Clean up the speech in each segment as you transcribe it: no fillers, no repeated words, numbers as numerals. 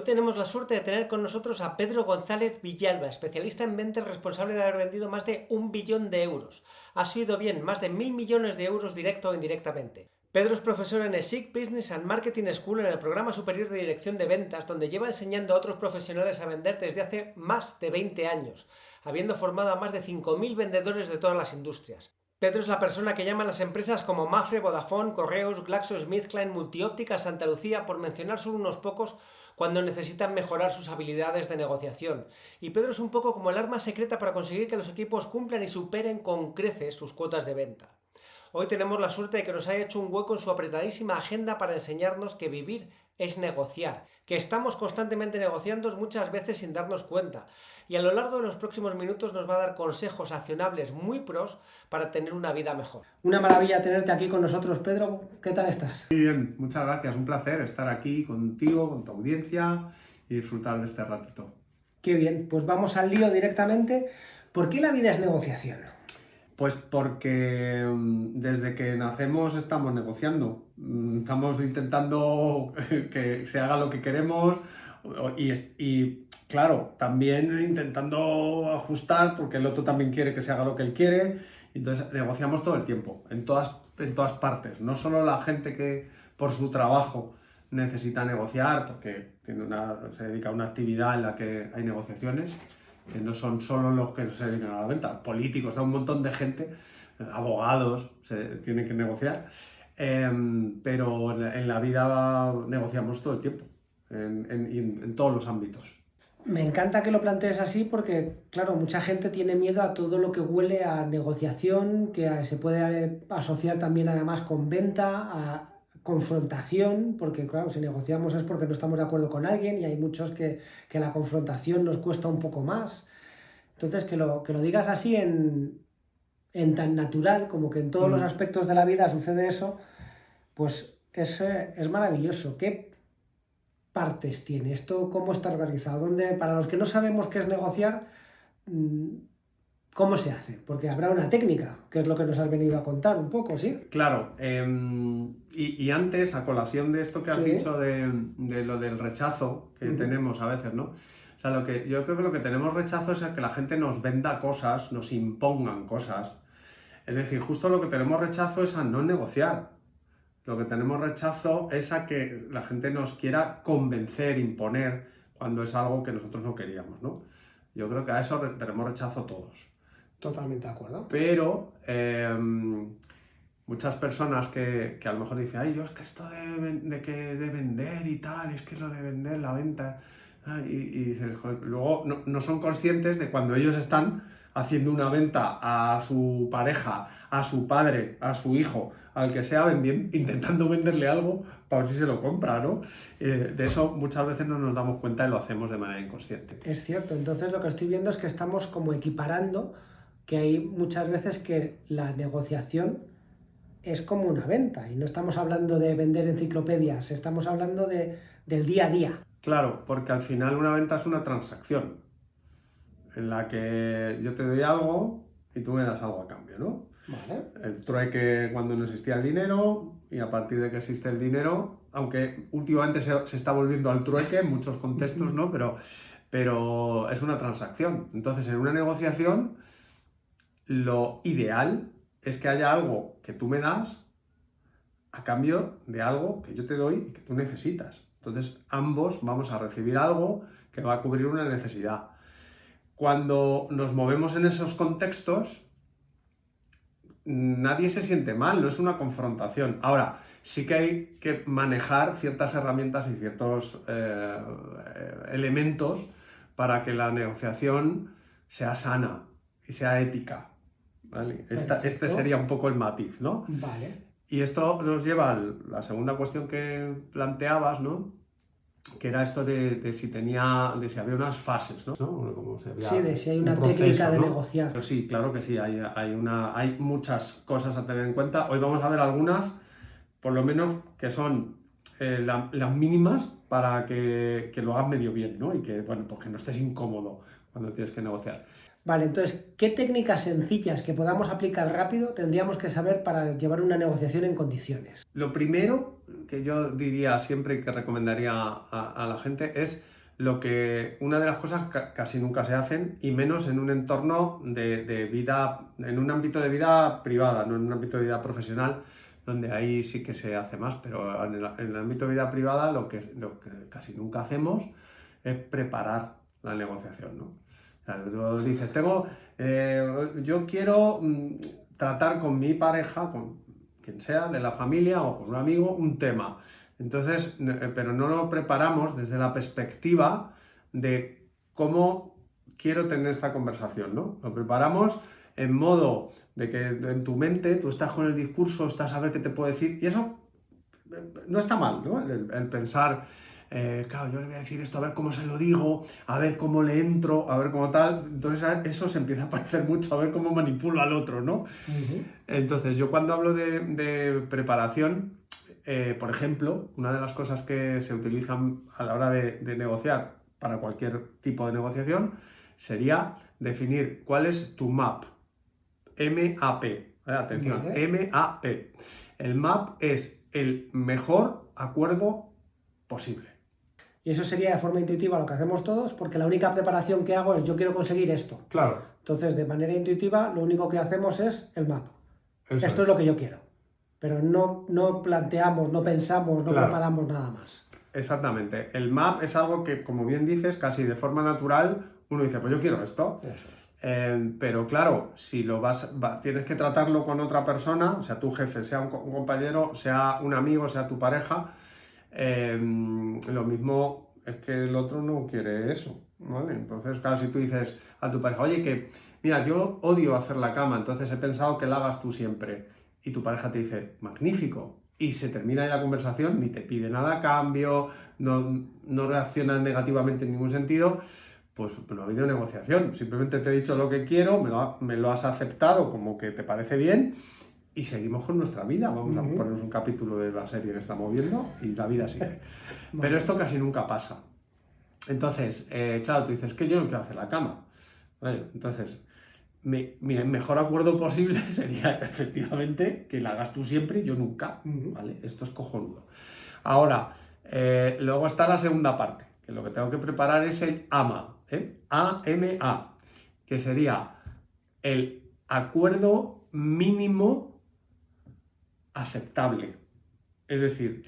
Hoy tenemos la suerte de tener con nosotros a Pedro González Villalba, especialista en ventas responsable de haber vendido más de 1 billón de euros. Ha sido bien, más de 1.000 millones de euros directo o indirectamente. Pedro es profesor en ESIC Business and Marketing School en el programa superior de dirección de ventas, donde lleva enseñando a otros profesionales a vender desde hace más de 20 años, habiendo formado a más de 5.000 vendedores de todas las industrias. Pedro es la persona que llama a las empresas como Mafre, Vodafone, Correos, GlaxoSmithKline, Multióptica, Santa Lucía, por mencionar solo unos pocos, cuando necesitan mejorar sus habilidades de negociación. Y Pedro es un poco como el arma secreta para conseguir que los equipos cumplan y superen con creces sus cuotas de venta. Hoy tenemos la suerte de que nos haya hecho un hueco en su apretadísima agenda para enseñarnos que vivir es negociar, que estamos constantemente negociando muchas veces sin darnos cuenta, y a lo largo de los próximos minutos nos va a dar consejos accionables muy pros para tener una vida mejor. Una maravilla tenerte aquí con nosotros, Pedro. ¿Qué tal estás? Muy bien, muchas gracias. Un placer estar aquí contigo, con tu audiencia y disfrutar de este ratito. Qué bien, pues vamos al lío directamente. ¿Por qué la vida es negociación? Pues porque desde que nacemos estamos negociando, estamos intentando que se haga lo que queremos y claro, también intentando ajustar porque el otro también quiere que se haga lo que él quiere, entonces negociamos todo el tiempo, en todas partes, no solo la gente que por su trabajo necesita negociar porque se dedica a una actividad en la que hay negociaciones, que no son solo los que se dedican a la venta, políticos, da un montón de gente, abogados, se tienen que negociar, pero en la vida negociamos todo el tiempo, en todos los ámbitos. Me encanta que lo plantees así porque, claro, mucha gente tiene miedo a todo lo que huele a negociación, que se puede asociar también además con venta, a confrontación, porque claro, si negociamos es porque no estamos de acuerdo con alguien y hay muchos que la confrontación nos cuesta un poco más. Entonces, que lo digas así en tan natural, como que en todos los aspectos de la vida sucede eso, pues es maravilloso. ¿Qué partes tiene esto? ¿Cómo está organizado? ¿Dónde, para los que no sabemos qué es negociar, cómo se hace? Porque habrá una técnica, que es lo que nos has venido a contar un poco, ¿sí? Claro, y antes, a colación de esto que has dicho de lo del rechazo que tenemos a veces, ¿no? O sea, yo creo que lo que tenemos rechazo es a que la gente nos venda cosas, nos impongan cosas. Es decir, justo lo que tenemos rechazo es a no negociar. Lo que tenemos rechazo es a que la gente nos quiera convencer, imponer, cuando es algo que nosotros no queríamos, ¿no? Yo creo que a eso tenemos rechazo todos. Totalmente de acuerdo. Pero muchas personas que a lo mejor dicen, ay, yo es que esto de vender y tal, es que lo de vender, la venta, y dices, joder, luego no son conscientes de cuando ellos están haciendo una venta a su pareja, a su padre, a su hijo, al que sea, intentando venderle algo para ver si se lo compra, ¿no? De eso muchas veces no nos damos cuenta y lo hacemos de manera inconsciente. Es cierto, entonces lo que estoy viendo es que estamos como equiparando que hay muchas veces que la negociación es como una venta y no estamos hablando de vender enciclopedias, estamos hablando del día a día. Claro, porque al final una venta es una transacción en la que yo te doy algo y tú me das algo a cambio, ¿no? Vale. El trueque cuando no existía el dinero y a partir de que existe el dinero, aunque últimamente se está volviendo al trueque en muchos contextos, ¿no? Pero es una transacción. Entonces, en una negociación, lo ideal es que haya algo que tú me das a cambio de algo que yo te doy y que tú necesitas. Entonces, ambos vamos a recibir algo que va a cubrir una necesidad. Cuando nos movemos en esos contextos, nadie se siente mal, no es una confrontación. Ahora, sí que hay que manejar ciertas herramientas y ciertos elementos para que la negociación sea sana y sea ética, ¿vale? Este sería un poco el matiz, ¿no? Vale. Y esto nos lleva a la segunda cuestión que planteabas, ¿no? Que era esto de si había unas fases, ¿no? Sí, de si hay una técnica de negociar. Pero sí, claro que sí, hay muchas cosas a tener en cuenta. Hoy vamos a ver algunas, por lo menos, que son las mínimas para que lo hagas medio bien, ¿no? Y que, bueno, pues que no estés incómodo cuando tienes que negociar. Vale, entonces, ¿qué técnicas sencillas que podamos aplicar rápido tendríamos que saber para llevar una negociación en condiciones? Lo primero que yo diría siempre y que recomendaría a la gente es una de las cosas casi nunca se hacen, y menos en un entorno de vida, en un ámbito de vida privada, no en un ámbito de vida profesional, donde ahí sí que se hace más, pero en el ámbito de vida privada lo que casi nunca hacemos es preparar la negociación, ¿no? O sea, tú dices, yo quiero tratar con mi pareja, con quien sea, de la familia o con un amigo, un tema. Entonces, pero no lo preparamos desde la perspectiva de cómo quiero tener esta conversación, ¿no? Lo preparamos en modo de que en tu mente tú estás con el discurso, estás a ver qué te puedo decir, y eso no está mal, ¿no? El pensar, claro, yo le voy a decir esto, a ver cómo se lo digo, a ver cómo le entro, a ver cómo tal. Entonces eso se empieza a parecer mucho a ver cómo manipulo al otro, ¿no? Entonces yo cuando hablo de preparación, por ejemplo, una de las cosas que se utilizan a la hora de negociar para cualquier tipo de negociación sería definir cuál es tu MAP. M-A-P. Atención, Vale. M-A-P. El MAP es el mejor acuerdo posible. Y eso sería de forma intuitiva lo que hacemos todos, porque la única preparación que hago es yo quiero conseguir esto. Claro. Entonces, de manera intuitiva, lo único que hacemos es el map. Eso Esto es lo que yo quiero. Pero no planteamos, no pensamos, no Claro. preparamos nada más. Exactamente. El MAP es algo que, como bien dices, casi de forma natural, uno dice, pues yo quiero esto. Eso es. Pero claro, si tienes que tratarlo con otra persona, sea tu jefe, sea un compañero, sea un amigo, sea tu pareja, lo mismo es que el otro no quiere eso, ¿vale? Entonces, claro, si tú dices a tu pareja, oye, mira, yo odio hacer la cama, entonces he pensado que la hagas tú siempre, y tu pareja te dice, magnífico, y se termina ya la conversación, ni te pide nada a cambio, no reacciona negativamente en ningún sentido, pues no ha habido negociación, simplemente te he dicho lo que quiero, me lo has aceptado como que te parece bien, y seguimos con nuestra vida. Vamos a ponernos un capítulo de la serie que estamos viendo y la vida sigue. Pero esto casi nunca pasa. Entonces, claro, tú dices que yo no quiero hacer la cama. Vale, entonces, mi mejor acuerdo posible sería efectivamente que la hagas tú siempre y yo nunca. ¿Vale? Esto es cojonudo. Ahora, luego está la segunda parte, que lo que tengo que preparar es el AMA, A-M-A, que sería el acuerdo mínimo aceptable. Es decir,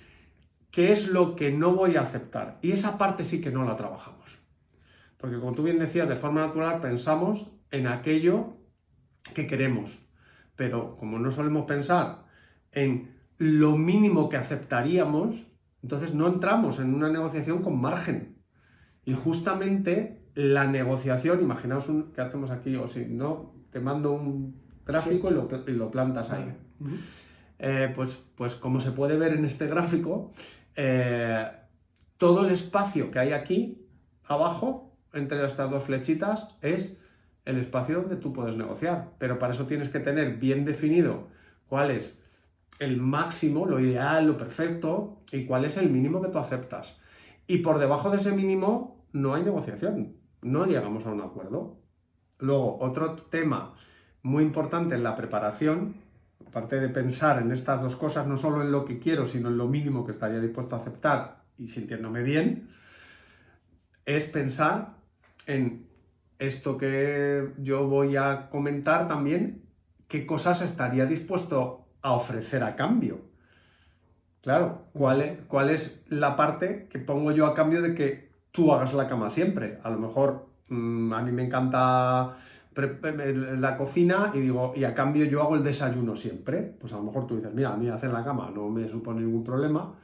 ¿qué es lo que no voy a aceptar? Y esa parte sí que no la trabajamos. Porque como tú bien decías, de forma natural pensamos en aquello que queremos. Pero como no solemos pensar en lo mínimo que aceptaríamos, entonces no entramos en una negociación con margen. Y justamente la negociación, imaginaos que hacemos aquí, o si no, te mando un gráfico y lo plantas ahí. Pues como se puede ver en este gráfico, todo el espacio que hay aquí abajo, entre estas dos flechitas, es el espacio donde tú puedes negociar. Pero para eso tienes que tener bien definido cuál es el máximo, lo ideal, lo perfecto, y cuál es el mínimo que tú aceptas. Y por debajo de ese mínimo no hay negociación, no llegamos a un acuerdo. Luego, otro tema muy importante en la preparación, aparte de pensar en estas dos cosas, no solo en lo que quiero, sino en lo mínimo que estaría dispuesto a aceptar y sintiéndome bien, es pensar en esto que yo voy a comentar también, qué cosas estaría dispuesto a ofrecer a cambio. Claro, ¿cuál es la parte que pongo yo a cambio de que tú hagas la cama siempre? A lo mejor a mí me encanta la cocina y digo, y a cambio yo hago el desayuno siempre. Pues a lo mejor tú dices, mira, a mí hacer la cama no me supone ningún problema.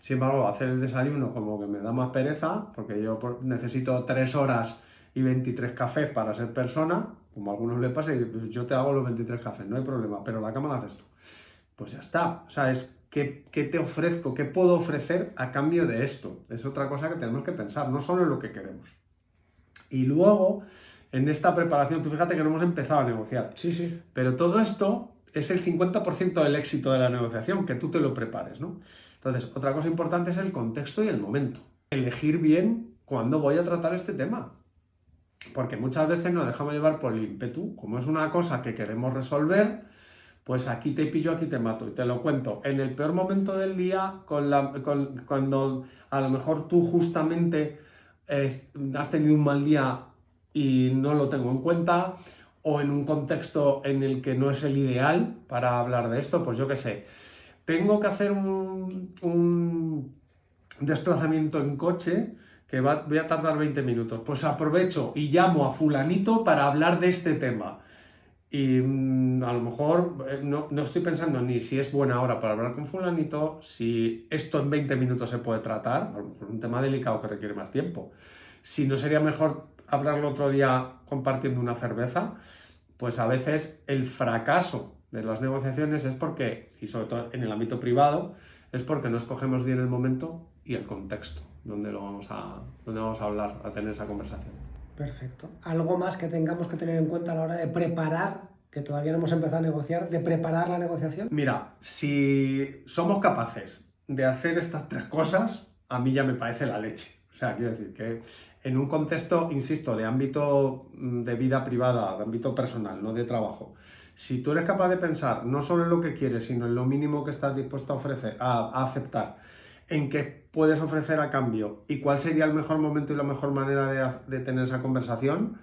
Sin embargo, hacer el desayuno como que me da más pereza, porque yo necesito 3 horas y 23 cafés para ser persona, como a algunos les pasa, y pues yo te hago los 23 cafés, no hay problema, pero la cama la haces tú. Pues ya está. O sea, ¿qué te ofrezco? ¿Qué puedo ofrecer a cambio de esto? Es otra cosa que tenemos que pensar, no solo en lo que queremos. Y luego, en esta preparación, tú fíjate que no hemos empezado a negociar. Sí. Pero todo esto es el 50% del éxito de la negociación, que tú te lo prepares, ¿no? Entonces, otra cosa importante es el contexto y el momento. Elegir bien cuándo voy a tratar este tema. Porque muchas veces nos dejamos llevar por el ímpetu. Como es una cosa que queremos resolver, pues aquí te pillo, aquí te mato. Y te lo cuento. En el peor momento del día, cuando a lo mejor tú justamente has tenido un mal día y no lo tengo en cuenta, o en un contexto en el que no es el ideal para hablar de esto, pues yo qué sé, tengo que hacer un desplazamiento en coche que voy a tardar 20 minutos, pues aprovecho y llamo a fulanito para hablar de este tema. Y a lo mejor no estoy pensando ni si es buena hora para hablar con fulanito, si esto en 20 minutos se puede tratar, a lo mejor es un tema delicado que requiere más tiempo. Si no sería mejor hablarlo otro día compartiendo una cerveza, pues a veces el fracaso de las negociaciones es porque, y sobre todo en el ámbito privado, es porque no escogemos bien el momento y el contexto donde vamos a hablar, a tener esa conversación. Perfecto. ¿Algo más que tengamos que tener en cuenta a la hora de preparar, que todavía no hemos empezado a negociar, de preparar la negociación? Mira, si somos capaces de hacer estas 3 cosas, a mí ya me parece la leche. O sea, quiero decir que en un contexto, insisto, de ámbito de vida privada, de ámbito personal, no de trabajo, si tú eres capaz de pensar no solo en lo que quieres, sino en lo mínimo que estás dispuesto a aceptar, en qué puedes ofrecer a cambio y cuál sería el mejor momento y la mejor manera de tener esa conversación,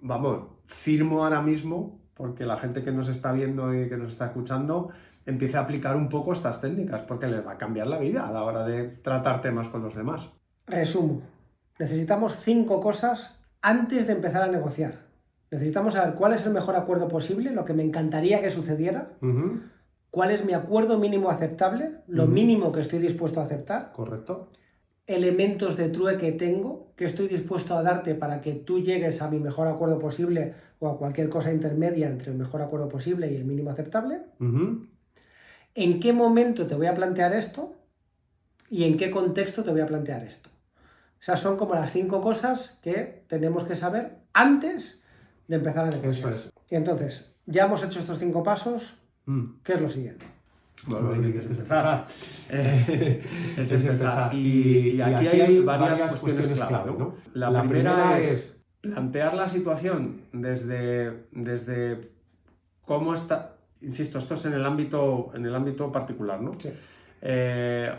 vamos, firmo ahora mismo porque la gente que nos está viendo y que nos está escuchando empiece a aplicar un poco estas técnicas, porque les va a cambiar la vida a la hora de tratar temas con los demás. Resumo. Necesitamos 5 cosas antes de empezar a negociar. Necesitamos saber cuál es el mejor acuerdo posible, lo que me encantaría que sucediera, cuál es mi acuerdo mínimo aceptable, lo mínimo que estoy dispuesto a aceptar, Correcto. elementos de trueque tengo que estoy dispuesto a darte para que tú llegues a mi mejor acuerdo posible o a cualquier cosa intermedia entre el mejor acuerdo posible y el mínimo aceptable. ¿En qué momento te voy a plantear esto? ¿Y en qué contexto te voy a plantear esto? Esas son como las 5 cosas que tenemos que saber antes de empezar a negociar. Eso es. Y entonces, ya hemos hecho estos 5 pasos. ¿Qué es lo siguiente? Bueno, es empezar. Es empezar. Y aquí hay varias cuestiones clave, ¿no? La primera es plantear la situación desde cómo está. Insisto, esto es en el ámbito particular, ¿no? Sí.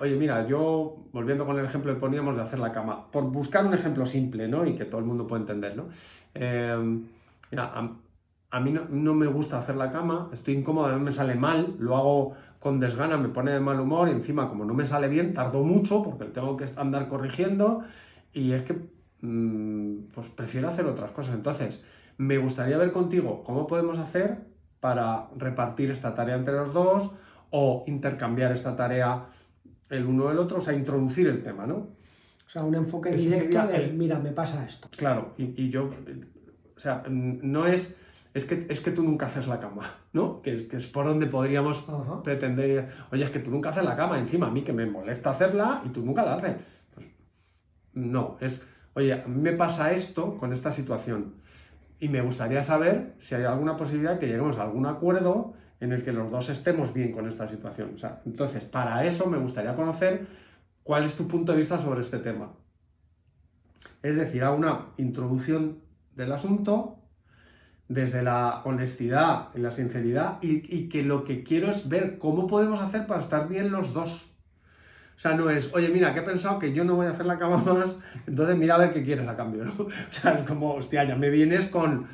Oye, mira, yo, volviendo con el ejemplo que poníamos de hacer la cama, por buscar un ejemplo simple, ¿no? Y que todo el mundo pueda entender, ¿no? Mira, a mí no me gusta hacer la cama, estoy incómodo, a mí me sale mal, lo hago con desgana, me pone de mal humor y encima, como no me sale bien, tardo mucho porque tengo que andar corrigiendo y es que pues prefiero hacer otras cosas. Entonces, me gustaría ver contigo cómo podemos hacer para repartir esta tarea entre los dos o intercambiar esta tarea el uno del otro, o sea, introducir el tema, ¿no? O sea, un enfoque Ese directo sería de, mira, me pasa esto. Claro, y yo, o sea, no es que tú nunca haces la cama, ¿no? Que es por donde podríamos pretender, oye, es que tú nunca haces la cama, encima a mí que me molesta hacerla y tú nunca la haces. Pues, no, oye, a mí me pasa esto con esta situación y me gustaría saber si hay alguna posibilidad de que lleguemos a algún acuerdo en el que los dos estemos bien con esta situación. O sea, entonces, para eso me gustaría conocer cuál es tu punto de vista sobre este tema. Es decir, a una introducción del asunto desde la honestidad y la sinceridad y que lo que quiero es ver cómo podemos hacer para estar bien los dos. O sea, no es, oye, mira, que he pensado que yo no voy a hacer la cama más, entonces mira a ver qué quieres a cambio, ¿no? O sea, es como, hostia, ya me vienes con...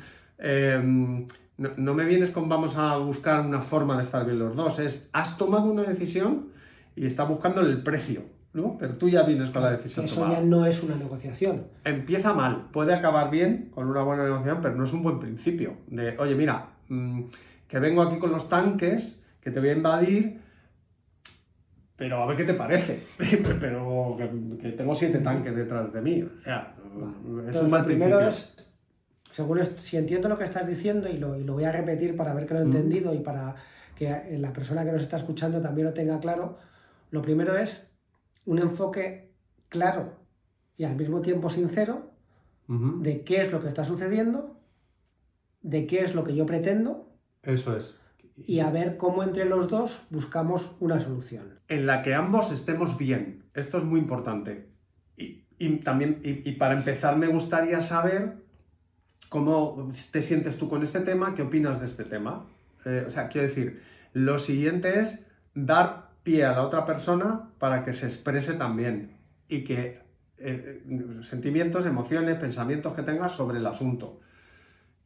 no me vienes con vamos a buscar una forma de estar bien los dos, has tomado una decisión y estás buscando el precio, ¿no? Pero tú ya vienes con la decisión Eso tomada. ya no es una negociación. Empieza mal, puede acabar bien con una buena negociación, pero no es un buen principio. De, oye, mira, que vengo aquí con los tanques, que te voy a invadir, pero a ver qué te parece. Pero que tengo 7 tanques detrás de mí. O sea, es un mal principio. Primero es, según si entiendo lo que estás diciendo, y lo voy a repetir para ver que lo he entendido y para que la persona que nos está escuchando también lo tenga claro, lo primero es un enfoque claro y al mismo tiempo sincero de qué es lo que está sucediendo, de qué es lo que yo pretendo. Eso es. Y a ver cómo entre los dos buscamos una solución. En la que ambos estemos bien. Esto es muy importante. Y también, para empezar, me gustaría saber cómo te sientes tú con este tema, qué opinas de este tema. O sea, quiero decir, lo siguiente es dar pie a la otra persona para que se exprese también y que sentimientos, emociones, pensamientos que tengas sobre el asunto.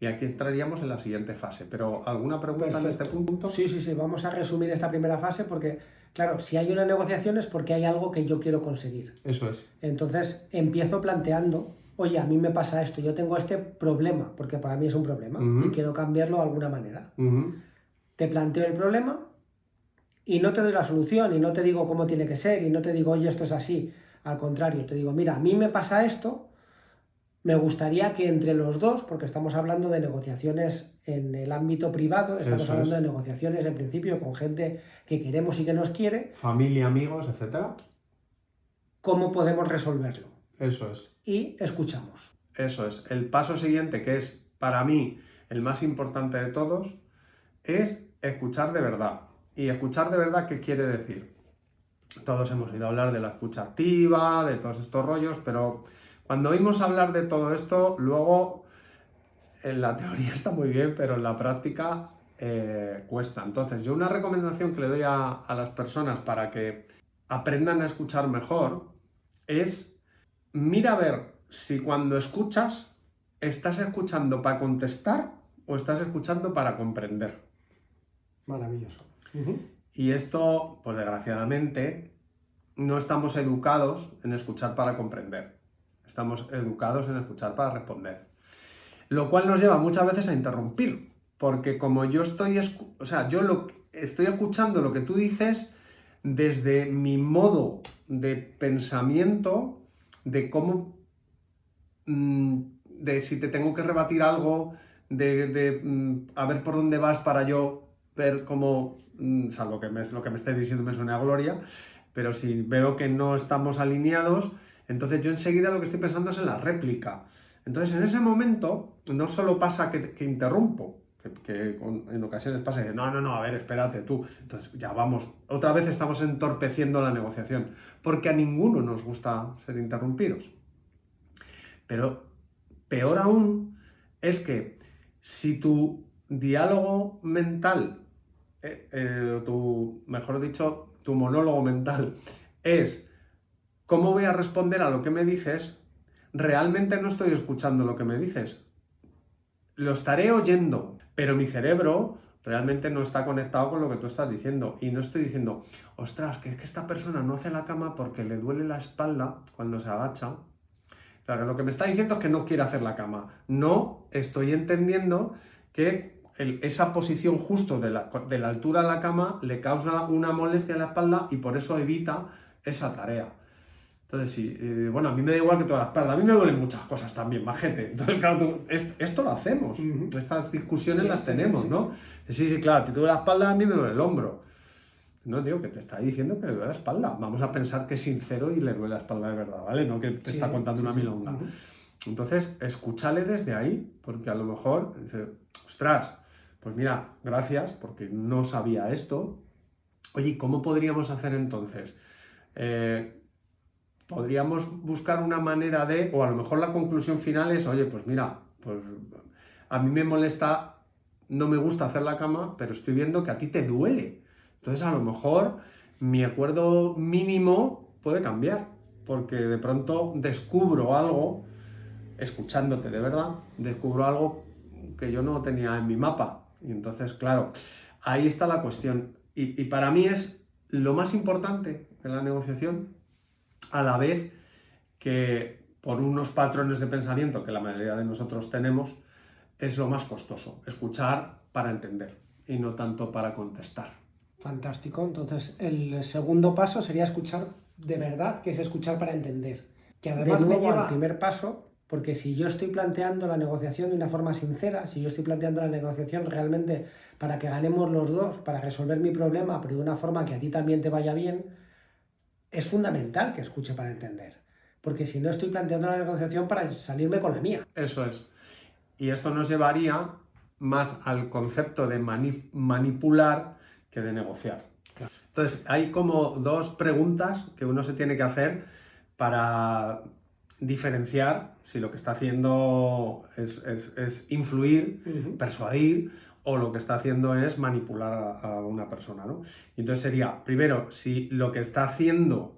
Y aquí entraríamos en la siguiente fase. Pero ¿alguna pregunta en este punto? Sí, vamos a resumir esta primera fase porque, claro, si hay una negociación es porque hay algo que yo quiero conseguir. Eso es. Entonces empiezo planteando, oye, a mí me pasa esto, yo tengo este problema, porque para mí es un problema, y quiero cambiarlo de alguna manera. Te planteo el problema y no te doy la solución, y no te digo cómo tiene que ser, y no te digo, oye, esto es así. Al contrario, te digo, mira, a mí me pasa esto. Me gustaría que entre los dos, porque estamos hablando de negociaciones en el ámbito privado, estamos hablando de negociaciones en principio con gente que queremos y que nos quiere. Familia, amigos, etcétera. ¿Cómo podemos resolverlo? Eso es. Y escuchamos. Eso es. El paso siguiente, que es para mí el más importante de todos, es escuchar de verdad. ¿Y escuchar de verdad qué quiere decir? Todos hemos oído hablar de la escucha activa, de todos estos rollos, pero cuando oímos hablar de todo esto, luego en la teoría está muy bien, pero en la práctica cuesta. Entonces, yo una recomendación que le doy a las personas para que aprendan a escuchar mejor es, mira a ver si cuando escuchas, estás escuchando para contestar o estás escuchando para comprender. Maravilloso. Y esto, pues desgraciadamente, no estamos educados en escuchar para comprender. Estamos educados en escuchar para responder. Lo cual nos lleva muchas veces a interrumpir, porque como yo estoy escuchando lo que tú dices desde mi modo de pensamiento, de cómo, de si te tengo que rebatir algo, a ver por dónde vas para yo ver cómo, salvo que lo que me estés diciendo me suene a gloria, pero si veo que no estamos alineados, entonces yo enseguida lo que estoy pensando es en la réplica. Entonces en ese momento no solo pasa que interrumpo, que en ocasiones pasa que no, a ver, espérate tú. Entonces ya vamos, otra vez estamos entorpeciendo la negociación, porque a ninguno nos gusta ser interrumpidos. Pero peor aún es que si tu diálogo mental, mejor dicho, tu monólogo mental es ¿cómo voy a responder a lo que me dices? Realmente no estoy escuchando lo que me dices. Lo estaré oyendo, pero mi cerebro realmente no está conectado con lo que tú estás diciendo. Y no estoy diciendo, ostras, que es que esta persona no hace la cama porque le duele la espalda cuando se agacha. Claro, lo que me está diciendo es que no quiere hacer la cama. No estoy entendiendo que esa posición justo de la altura de la cama le causa una molestia en la espalda y por eso evita esa tarea. Entonces, sí, bueno, a mí me da igual que toda la espalda, a mí me duelen muchas cosas también, majete. Entonces, claro, esto lo hacemos, estas discusiones las tenemos, ¿no? Sí, claro, a ti te duele la espalda, a mí me duele el hombro. No, tío, que te está diciendo que le duele la espalda. Vamos a pensar que es sincero y le duele la espalda de verdad, ¿vale? No que te está contando una milonga. Entonces, escúchale desde ahí, porque a lo mejor dice, ostras, pues mira, gracias, porque no sabía esto. Oye, ¿cómo podríamos hacer entonces? Podríamos buscar una manera de, o a lo mejor la conclusión final es, oye, pues mira, pues a mí me molesta, no me gusta hacer la cama, pero estoy viendo que a ti te duele. Entonces a lo mejor mi acuerdo mínimo puede cambiar, porque de pronto descubro algo, escuchándote de verdad, descubro algo que yo no tenía en mi mapa. Y entonces, claro, ahí está la cuestión. Y para mí es lo más importante de la negociación, a la vez que por unos patrones de pensamiento que la mayoría de nosotros tenemos, es lo más costoso, escuchar para entender y no tanto para contestar. Fantástico, entonces el segundo paso sería escuchar de verdad, que es escuchar para entender. Que además me lleva al primer paso, porque si yo estoy planteando la negociación de una forma sincera, si yo estoy planteando la negociación realmente para que ganemos los dos, para resolver mi problema, pero de una forma que a ti también te vaya bien, es fundamental que escuche para entender, porque si no estoy planteando la negociación para salirme con la mía. Eso es. Y esto nos llevaría más al concepto de manipular que de negociar. Claro. Entonces, hay como dos preguntas que uno se tiene que hacer para diferenciar si lo que está haciendo es influir, persuadir, o lo que está haciendo es manipular a una persona, ¿no? Y entonces sería, primero, si lo que está haciendo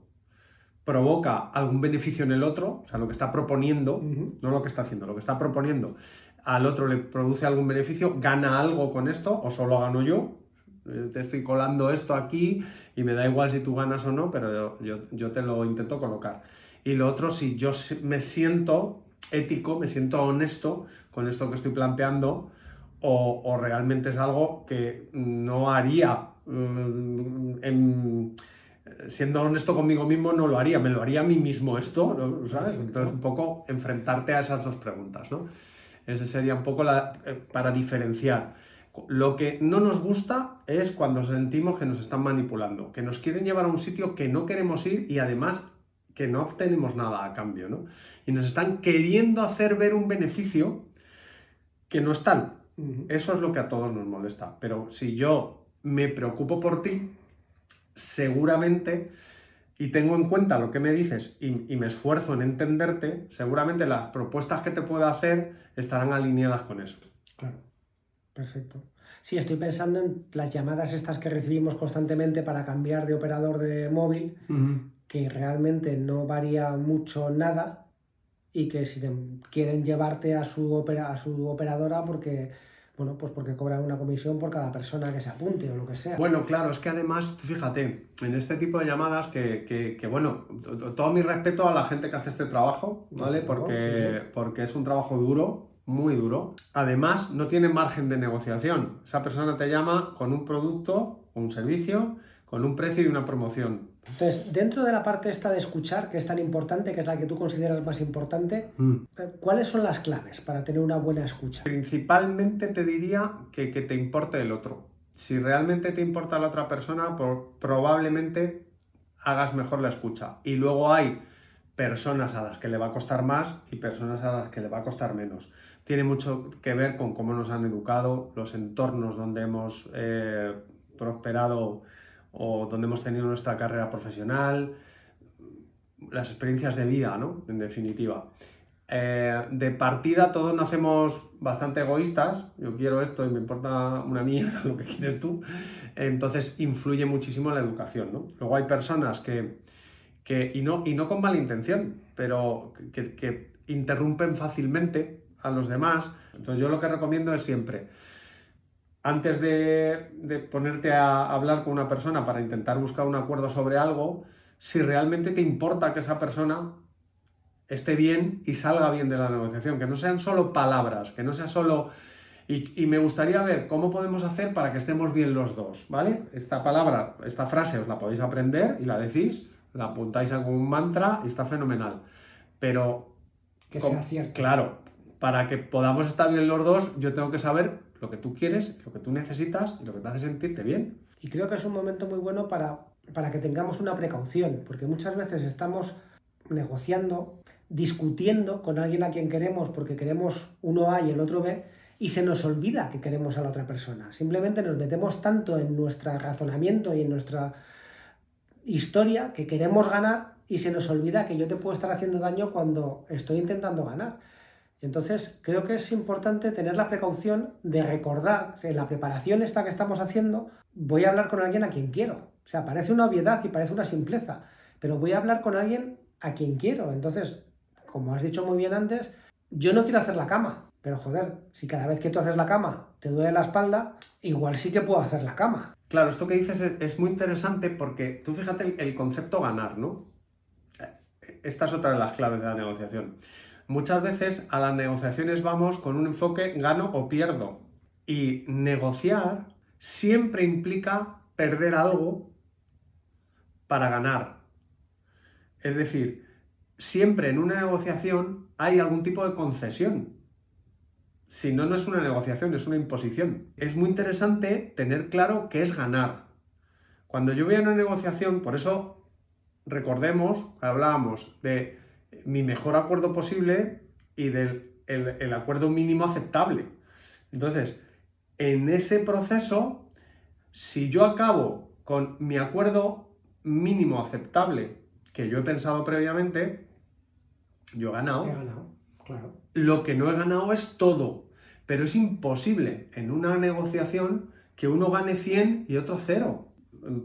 provoca algún beneficio en el otro, o sea, lo que está proponiendo, Ujú. no lo que está haciendo, lo que está proponiendo, al otro le produce algún beneficio, gana algo con esto o solo gano yo. Te estoy colando esto aquí y me da igual si tú ganas o no, pero yo te lo intento colocar. Y lo otro, si yo me siento ético, me siento honesto con esto que estoy planteando, o realmente es algo que no haría siendo honesto conmigo mismo, no lo haría, me lo haría a mí mismo esto, ¿no? ¿Sabes? Perfecto. Entonces, un poco enfrentarte a esas dos preguntas, ¿no? Ese sería un poco para diferenciar. Lo que no nos gusta es cuando sentimos que nos están manipulando, que nos quieren llevar a un sitio que no queremos ir y además que no obtenemos nada a cambio, ¿no? Y nos están queriendo hacer ver un beneficio que no es tal. Eso es lo que a todos nos molesta. Pero si yo me preocupo por ti, seguramente, y tengo en cuenta lo que me dices y me esfuerzo en entenderte, seguramente las propuestas que te pueda hacer estarán alineadas con eso. Claro, perfecto. Sí, estoy pensando en las llamadas estas que recibimos constantemente para cambiar de operador de móvil, que realmente no varía mucho nada y que si quieren llevarte a su operadora porque, bueno, pues porque cobran una comisión por cada persona que se apunte o lo que sea. Bueno, claro, es que además, fíjate, en este tipo de llamadas bueno, todo mi respeto a la gente que hace este trabajo, ¿vale? Porque es un trabajo duro, muy duro. Además, no tiene margen de negociación. Esa persona te llama con un producto, un servicio, con un precio y una promoción. Entonces, dentro de la parte esta de escuchar, que es tan importante, que es la que tú consideras más importante, ¿cuáles son las claves para tener una buena escucha? Principalmente te diría que te importe el otro. Si realmente te importa la otra persona, probablemente hagas mejor la escucha. Y luego hay personas a las que le va a costar más y personas a las que le va a costar menos. Tiene mucho que ver con cómo nos han educado, los entornos donde hemos prosperado o donde hemos tenido nuestra carrera profesional, las experiencias de vida, ¿no? En definitiva. De partida todos nacemos bastante egoístas, yo quiero esto y me importa una mierda lo que quieres tú, entonces influye muchísimo la educación, ¿no? Luego hay personas y no con mala intención, pero que interrumpen fácilmente a los demás. Entonces yo lo que recomiendo es siempre, antes de ponerte a hablar con una persona para intentar buscar un acuerdo sobre algo, si realmente te importa que esa persona esté bien y salga bien de la negociación, que no sean solo palabras, que no sea solo... Y me gustaría ver cómo podemos hacer para que estemos bien los dos, ¿vale? Esta palabra, esta frase os la podéis aprender y la decís, la apuntáis a un mantra y está fenomenal. Pero, Que sea cierto. claro, para que podamos estar bien los dos, yo tengo que saber lo que tú quieres, lo que tú necesitas y lo que te hace sentirte bien. Y creo que es un momento muy bueno para que tengamos una precaución, porque muchas veces estamos negociando, discutiendo con alguien a quien queremos porque queremos uno A y el otro B, y se nos olvida que queremos a la otra persona. Simplemente nos metemos tanto en nuestro razonamiento y en nuestra historia que queremos ganar y se nos olvida que yo te puedo estar haciendo daño cuando estoy intentando ganar. Entonces, creo que es importante tener la precaución de recordar, en la preparación esta que estamos haciendo, voy a hablar con alguien a quien quiero. O sea, parece una obviedad y parece una simpleza, pero voy a hablar con alguien a quien quiero. Entonces, como has dicho muy bien antes, yo no quiero hacer la cama, pero joder, si cada vez que tú haces la cama te duele la espalda, igual sí que puedo hacer la cama. Claro, esto que dices es muy interesante porque tú fíjate el concepto ganar, ¿no? Esta es otra de las claves de la negociación. Muchas veces a las negociaciones vamos con un enfoque gano o pierdo. Y negociar siempre implica perder algo para ganar. Es decir, siempre en una negociación hay algún tipo de concesión. Si no, no es una negociación, es una imposición. Es muy interesante tener claro qué es ganar. Cuando yo voy a una negociación, por eso recordemos que hablábamos de mi mejor acuerdo posible y del el acuerdo mínimo aceptable. Entonces, en ese proceso, si yo acabo con mi acuerdo mínimo aceptable que yo he pensado previamente, yo he ganado. He ganado, claro. Lo que no he ganado es todo, pero es imposible en una negociación que uno gane 100 y otro 0.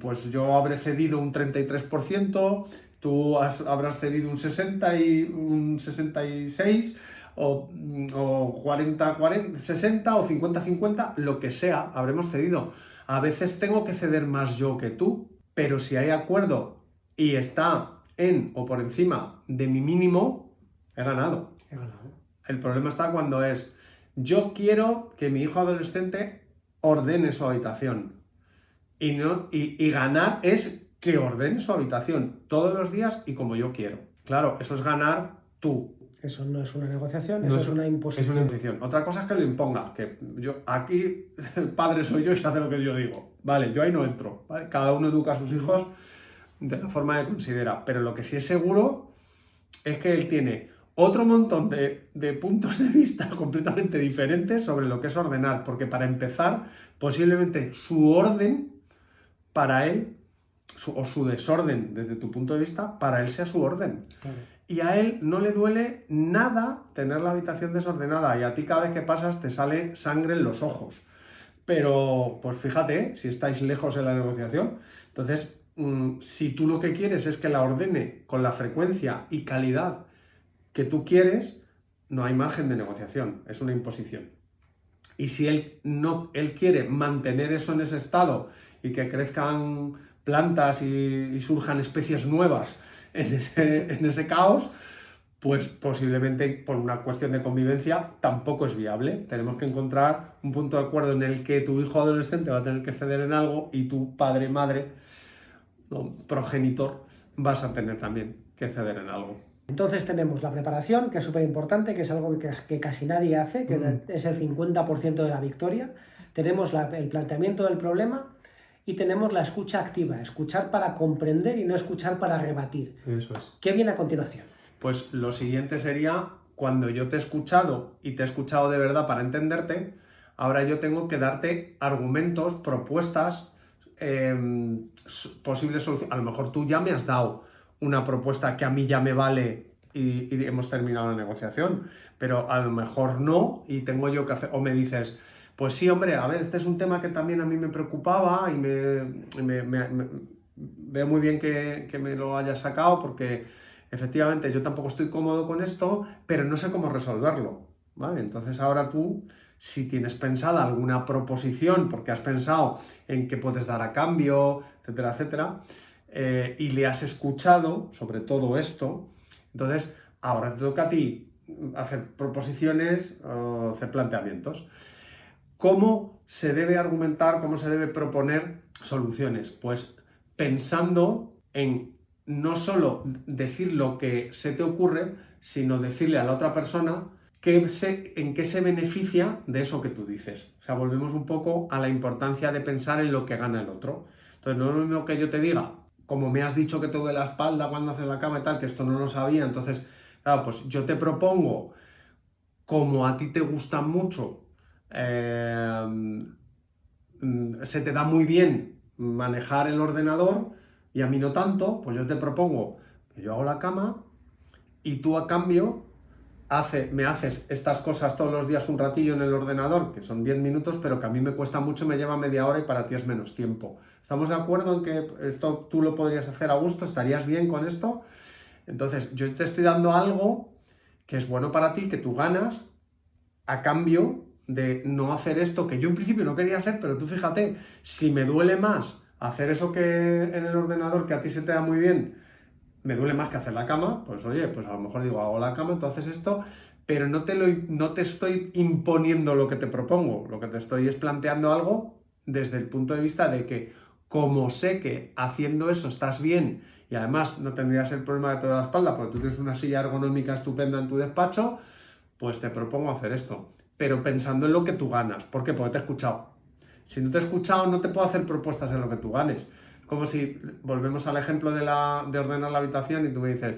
Pues yo habré cedido un 33% habrás cedido un 60 y un 66 o 40, 60 o 50, lo que sea, habremos cedido. A veces tengo que ceder más yo que tú, pero si hay acuerdo y está en o por encima de mi mínimo, he ganado. He ganado. El problema está cuando yo quiero que mi hijo adolescente ordene su habitación. Y ganar es que ordene su habitación todos los días y como yo quiero. Claro, eso es ganar tú. Eso no es una negociación, No eso es una imposición. Es una imposición. Otra cosa es que lo imponga, que yo aquí el padre soy yo y se hace lo que yo digo. Vale, yo ahí no entro. ¿Vale? Cada uno educa a sus hijos de la forma que considera. Pero lo que sí es seguro es que él tiene otro montón de puntos de vista completamente diferentes sobre lo que es ordenar. Porque para empezar, posiblemente su orden para él, o su desorden desde tu punto de vista, para él sea su orden. Claro. Y a él no le duele nada tener la habitación desordenada y a ti cada vez que pasas te sale sangre en los ojos. Pero, pues fíjate, si estáis lejos en la negociación, entonces, si tú lo que quieres es que la ordene con la frecuencia y calidad que tú quieres, no hay margen de negociación, es una imposición. Y si él quiere mantener eso en ese estado y que crezcan plantas y surjan especies nuevas en ese caos, pues posiblemente por una cuestión de convivencia tampoco es viable. Tenemos que encontrar un punto de acuerdo en el que tu hijo adolescente va a tener que ceder en algo y tu padre, madre, ¿no?, progenitor, vas a tener también que ceder en algo. Entonces tenemos la preparación, que es súper importante, que es algo que casi nadie hace, que es el 50% de la victoria. Tenemos el planteamiento del problema y tenemos la escucha activa, escuchar para comprender y no escuchar para rebatir. Eso es. ¿Qué viene a continuación? Pues lo siguiente sería, cuando yo te he escuchado y te he escuchado de verdad para entenderte, ahora yo tengo que darte argumentos, propuestas, posibles soluciones. A lo mejor tú ya me has dado una propuesta que a mí ya me vale y hemos terminado la negociación, pero a lo mejor no y tengo yo que hacer, o me dices, pues sí, hombre, a ver, este es un tema que también a mí me preocupaba y veo muy bien que me lo hayas sacado porque efectivamente yo tampoco estoy cómodo con esto, pero no sé cómo resolverlo, ¿vale? Entonces ahora tú, si tienes pensada alguna proposición, porque has pensado en qué puedes dar a cambio, etcétera, etcétera, y le has escuchado sobre todo esto, entonces ahora te toca a ti hacer proposiciones, hacer planteamientos. ¿Cómo se debe argumentar, cómo se debe proponer soluciones? Pues pensando en no solo decir lo que se te ocurre, sino decirle a la otra persona en qué se beneficia de eso que tú dices. O sea, volvemos un poco a la importancia de pensar en lo que gana el otro. Entonces, no es lo mismo que yo te diga, como me has dicho que te duele la espalda cuando haces la cama y tal, que esto no lo sabía, entonces, claro, pues yo te propongo, como a ti te gusta mucho, se te da muy bien manejar el ordenador y a mí no tanto, pues yo te propongo que yo hago la cama y tú a cambio me haces estas cosas todos los días un ratillo en el ordenador, que son 10 minutos, pero que a mí me cuesta mucho, me lleva media hora y para ti es menos tiempo. ¿Estamos de acuerdo en que esto tú lo podrías hacer a gusto? ¿Estarías bien con esto? Entonces, yo te estoy dando algo que es bueno para ti, que tú ganas, a cambio de no hacer esto que yo en principio no quería hacer, pero tú fíjate, si me duele más hacer eso que en el ordenador que a ti se te da muy bien, me duele más que hacer la cama, pues oye, pues a lo mejor digo, hago la cama, tú haces esto, pero no te estoy imponiendo lo que te propongo, lo que te estoy es planteando algo desde el punto de vista de que como sé que haciendo eso estás bien y además no tendrías el problema de toda la espalda porque tú tienes una silla ergonómica estupenda en tu despacho, pues te propongo hacer esto, pero pensando en lo que tú ganas. ¿Por qué? Porque te he escuchado. Si no te he escuchado, no te puedo hacer propuestas en lo que tú ganes. Como si volvemos al ejemplo de ordenar la habitación y tú me dices,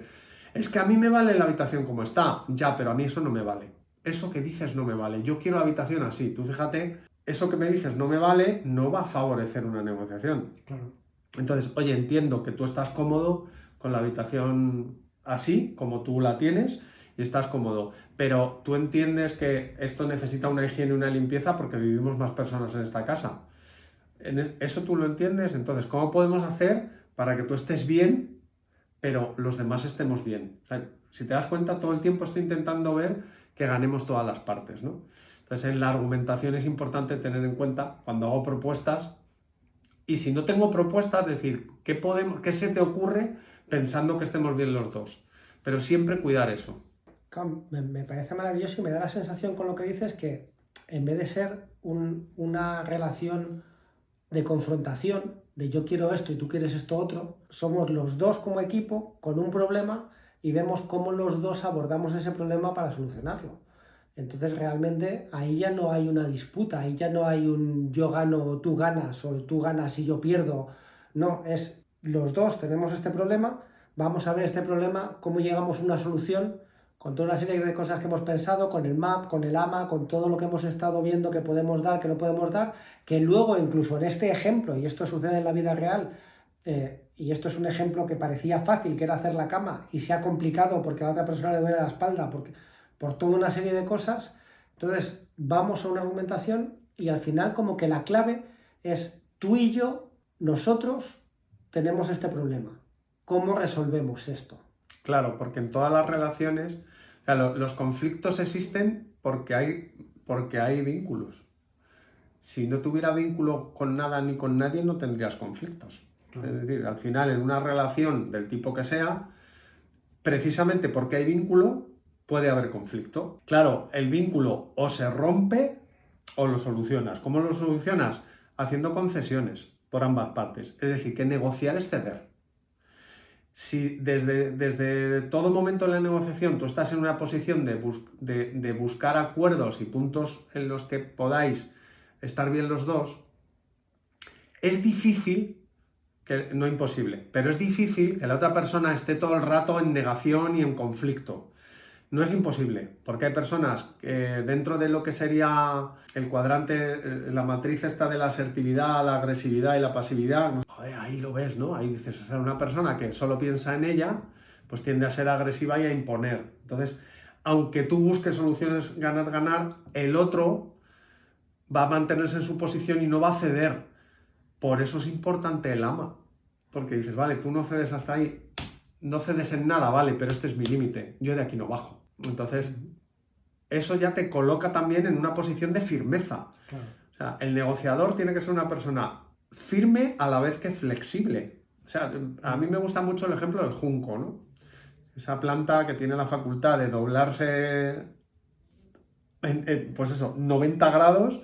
es que a mí me vale la habitación como está. Ya, pero a mí eso no me vale. Eso que dices no me vale. Yo quiero la habitación así. Tú fíjate, eso que me dices no me vale, no va a favorecer una negociación. Claro. Entonces, oye, entiendo que tú estás cómodo con la habitación así, como tú la tienes, y estás cómodo. Pero tú entiendes que esto necesita una higiene y una limpieza porque vivimos más personas en esta casa. ¿Eso tú lo entiendes? Entonces, ¿cómo podemos hacer para que tú estés bien, pero los demás estemos bien. O sea, si te das cuenta, todo el tiempo estoy intentando ver que ganemos todas las partes, ¿no? Entonces, en la argumentación es importante tener en cuenta cuando hago propuestas, y si no tengo propuestas, decir, ¿qué se te ocurre pensando que estemos bien los dos? Pero siempre cuidar eso. Me parece maravilloso y me da la sensación con lo que dices que en vez de ser una relación de confrontación, de yo quiero esto y tú quieres esto otro, somos los dos como equipo con un problema y vemos cómo los dos abordamos ese problema para solucionarlo. Entonces realmente ahí ya no hay una disputa, ahí ya no hay un yo gano o tú ganas y yo pierdo. No, es los dos tenemos este problema, vamos a ver este problema, cómo llegamos a una solución con toda una serie de cosas que hemos pensado, con el MAP, con el AMA, con todo lo que hemos estado viendo que podemos dar, que no podemos dar, que luego incluso en este ejemplo, y esto sucede en la vida real, y esto es un ejemplo que parecía fácil, que era hacer la cama, y se ha complicado porque a la otra persona le duele la espalda, por toda una serie de cosas. Entonces vamos a una argumentación y al final como que la clave es tú y yo, nosotros tenemos este problema. ¿Cómo resolvemos esto? Claro, porque en todas las relaciones, claro, los conflictos existen porque hay vínculos. Si no tuviera vínculo con nada ni con nadie, no tendrías conflictos. Es decir, al final, en una relación del tipo que sea, precisamente porque hay vínculo, puede haber conflicto. Claro, el vínculo o se rompe o lo solucionas. ¿Cómo lo solucionas? Haciendo concesiones por ambas partes. Es decir, que negociar es ceder. Si desde todo momento en la negociación tú estás en una posición de buscar acuerdos y puntos en los que podáis estar bien los dos, es difícil, no imposible, pero es difícil que la otra persona esté todo el rato en negación y en conflicto. No es imposible, porque hay personas que dentro de lo que sería el cuadrante, la matriz esta de la asertividad, la agresividad y la pasividad, joder, ahí lo ves, ¿no? Ahí dices, o sea, una persona que solo piensa en ella, pues tiende a ser agresiva y a imponer. Entonces, aunque tú busques soluciones ganar-ganar, el otro va a mantenerse en su posición y no va a ceder. Por eso es importante el ama, porque dices, vale, tú no cedes hasta ahí, no cedes en nada, vale, pero este es mi límite, yo de aquí no bajo. Entonces, eso ya te coloca también en una posición de firmeza. Claro. O sea, el negociador tiene que ser una persona firme a la vez que flexible. O sea, a mí me gusta mucho el ejemplo del junco, ¿no? Esa planta que tiene la facultad de doblarse pues eso, 90 grados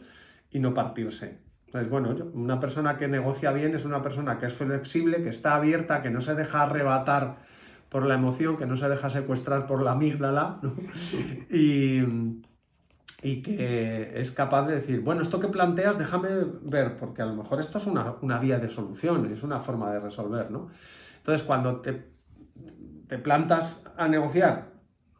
y no partirse. Entonces, bueno, una persona que negocia bien es una persona que es flexible, que está abierta, que no se deja arrebatar por la emoción, que no se deja secuestrar por la amígdala, ¿no? Y que es capaz de decir, bueno, esto que planteas, déjame ver, porque a lo mejor esto es una vía de solución, es una forma de resolver, ¿no? Entonces, cuando te plantas a negociar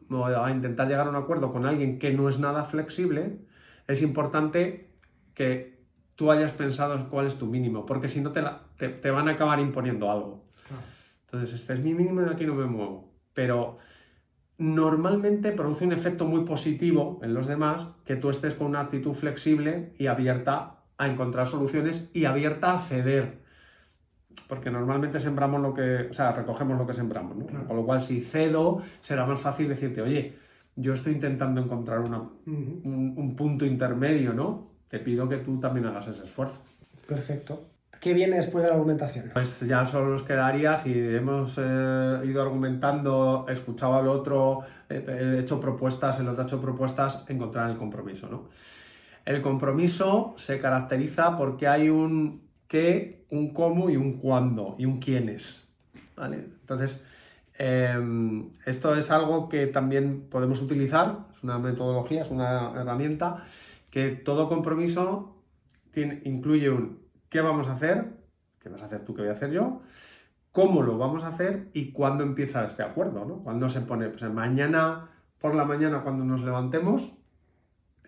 o a intentar llegar a un acuerdo con alguien que no es nada flexible, es importante que tú hayas pensado cuál es tu mínimo, porque si no te van a acabar imponiendo algo. Entonces, este es mi mínimo y de aquí no me muevo. Pero normalmente produce un efecto muy positivo en los demás que tú estés con una actitud flexible y abierta a encontrar soluciones y abierta a ceder. Porque normalmente sembramos recogemos lo que sembramos, ¿no? Claro. Con lo cual, si cedo, será más fácil decirte, oye, yo estoy intentando encontrar un punto intermedio, ¿no? Te pido que tú también hagas ese esfuerzo. Perfecto. ¿Qué viene después de la argumentación? Pues ya solo nos quedaría, si hemos ido argumentando, escuchado al otro, he hecho propuestas, el otro ha hecho propuestas, encontrar el compromiso, ¿no? El compromiso se caracteriza porque hay un qué, un cómo y un cuándo y un quiénes, ¿vale? Entonces, esto es algo que también podemos utilizar, es una metodología, es una herramienta, que todo compromiso incluye un qué vamos a hacer, qué vas a hacer tú, qué voy a hacer yo, cómo lo vamos a hacer y cuándo empieza este acuerdo, ¿no? Cuándo se pone, pues mañana por la mañana cuando nos levantemos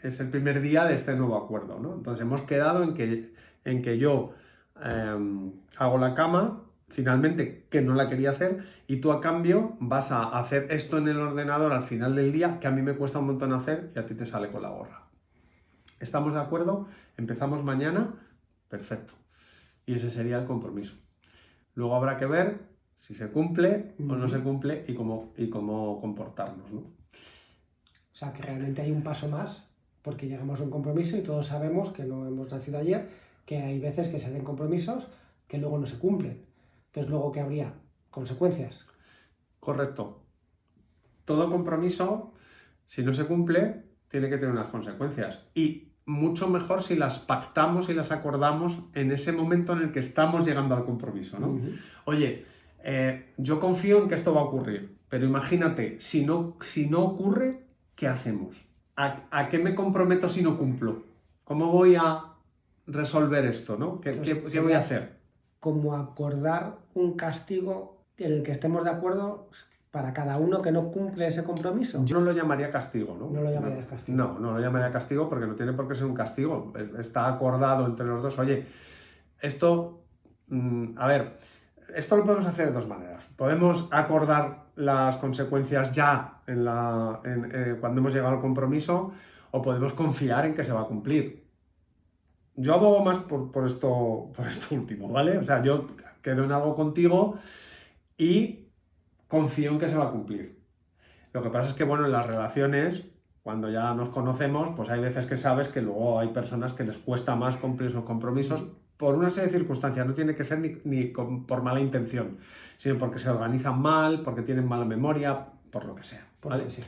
es el primer día de este nuevo acuerdo, ¿no? Entonces hemos quedado en que yo hago la cama, finalmente, que no la quería hacer, y tú a cambio vas a hacer esto en el ordenador al final del día, que a mí me cuesta un montón hacer y a ti te sale con la gorra. ¿Estamos de acuerdo? Empezamos mañana, perfecto. Y ese sería el compromiso. Luego habrá que ver si se cumple o no se cumple y cómo comportarnos, ¿no? O sea, que realmente hay un paso más, porque llegamos a un compromiso y todos sabemos que no hemos nacido ayer, que hay veces que se hacen compromisos que luego no se cumplen. Entonces, luego, ¿qué habría? Consecuencias. Correcto. Todo compromiso, si no se cumple, tiene que tener unas consecuencias. Y mucho mejor si las pactamos y las acordamos en ese momento en el que estamos llegando al compromiso, ¿no? Oye, yo confío en que esto va a ocurrir, pero imagínate, si no ocurre, ¿qué hacemos? ¿A qué me comprometo si no cumplo? ¿Cómo voy a resolver esto, ¿no? ¿Qué voy a hacer? Como acordar un castigo en el que estemos de acuerdo para cada uno que no cumple ese compromiso. Yo no lo llamaría castigo, ¿no? No lo llamarías castigo. No lo llamaría castigo porque no tiene por qué ser un castigo. Está acordado entre los dos. Oye, esto, a ver, esto lo podemos hacer de dos maneras. Podemos acordar las consecuencias ya cuando hemos llegado al compromiso, o podemos confiar en que se va a cumplir. Yo abogo más por esto último, ¿vale? O sea, yo quedo en algo contigo y confío en que se va a cumplir. Lo que pasa es que, bueno, en las relaciones, cuando ya nos conocemos, pues hay veces que sabes que luego hay personas que les cuesta más cumplir sus compromisos por una serie de circunstancias. No tiene que ser ni por mala intención, sino porque se organizan mal, porque tienen mala memoria, por lo que sea, ¿vale? Sí.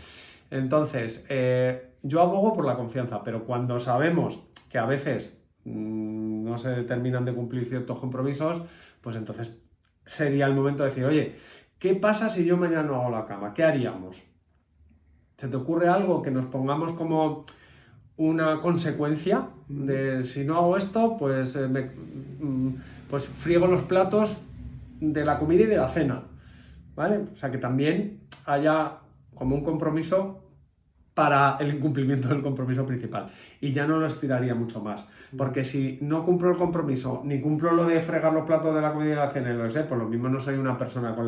Entonces, yo abogo por la confianza, pero cuando sabemos que a veces no se terminan de cumplir ciertos compromisos, pues entonces sería el momento de decir, oye, ¿qué pasa si yo mañana no hago la cama? ¿Qué haríamos? ¿Se te ocurre algo que nos pongamos como una consecuencia de si no hago esto, pues, pues friego los platos de la comida y de la cena? ¿Vale? O sea, que también haya como un compromiso para el incumplimiento del compromiso principal. Y ya no lo estiraría mucho más. Porque si no cumplo el compromiso, ni cumplo lo de fregar los platos de la comida y de la cena, pues lo mismo no soy una persona con